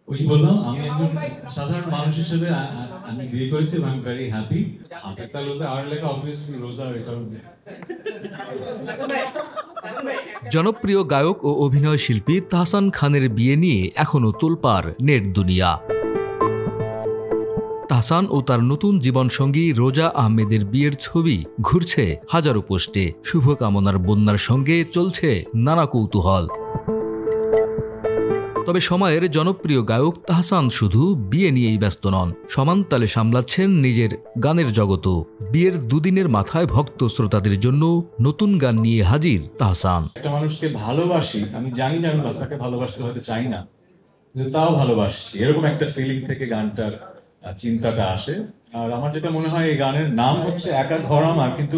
ওই যে বললাম আমি একজন সাধারণ মানুষ হিসেবে আমি বিয়ে করেছি এবং আই এম ভেরি হ্যাপি। হাতের তালুতে আর লেখা অবভিয়াসলি রোজা, এই কারণে। জনপ্রিয় গায়ক ও অভিনয় শিল্পী তাহসান খানের বিয়ে নিয়ে এখনও তোলপাড় নেট দুনিয়া। তাহসান ও তার নতুন জীবনসঙ্গী রোজা আহমেদের বিয়ের ছবি ঘুরছে হাজারো পোস্টে। শুভকামনার বন্যার সঙ্গে চলছে নানা কৌতূহল। তবে সময়ের জনপ্রিয় গায়ক তাহসান শুধু বিয়ে নিয়েই ব্যস্ত নন, সমান তালে সামলাচ্ছেন নিজের গানের জগতও। বিয়ের দুদিনের মাথায় ভক্ত শ্রোতাদের জন্য নতুন গান নিয়ে হাজির তাহসান। একটা মানুষকে ভালোবাসি, আমি জানি যে আমি তাকে ভালোবাসতে হয়তো চাই না, কিন্তু তাও ভালোবাসছি, এরকম একটা ফিলিং থেকে গানটার চিন্তাটা আসে। আর আমার যেটা মনে হয় এই গানের নাম হচ্ছে একা ঘর আমার, কিন্তু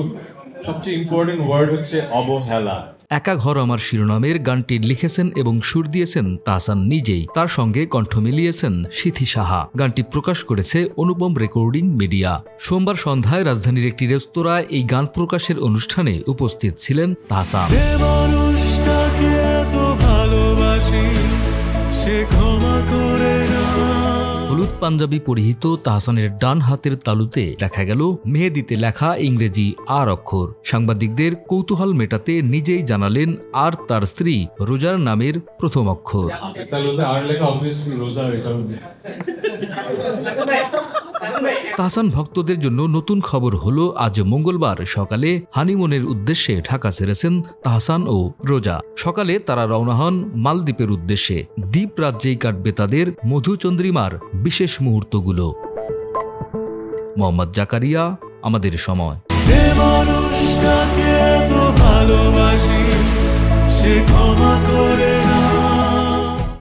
সবচেয়ে ইম্পর্টেন্ট ওয়ার্ড হচ্ছে অবহেলা। একা ঘর আমার শিরোনামের গানটি লিখেছেন এবং সুর দিয়েছেন তাহসান নিজেই। তার সঙ্গে কণ্ঠ মিলিয়েছেন সিথি সাহা। গানটি প্রকাশ করেছে অনুপম রেকর্ডিং মিডিয়া। সোমবার সন্ধ্যায় রাজধানীর একটি রেস্তোরাঁয় এই গান প্রকাশের অনুষ্ঠানে উপস্থিত ছিলেন তাহসান। হলুদ পাঞ্জাবি পরিহিত তাহসানের ডান হাতের তালুতে দেখা গেল মেহেদিতে লেখা ইংরেজি আর অক্ষর। সাংবাদিকদের কৌতূহল মেটাতে নিজেই জানালেন আর তার স্ত্রী রোজার নামের প্রথম অক্ষর। হাতের তালুতে আর লেখা অবভিয়াসলি রোজা, এই কারণে। তাহসান ভক্তদের জন্য নতুন খবর হলো, আজ মঙ্গলবার সকালে হানিমুনের উদ্দেশ্যে ঢাকা ছেড়েছেন তাহসান ও রোজা। সকালে তারা রওনা হন মালদ্বীপের উদ্দেশ্যে। দ্বীপ রাজ্যেই কাটবে তাদের মধুচন্দ্রিমার বিশেষ মুহূর্তগুলো। মোহাম্মদ জাকারিয়া, আমাদের সময়। যে মানুষটাকে এত ভালোবাসি সে ক্ষমা করে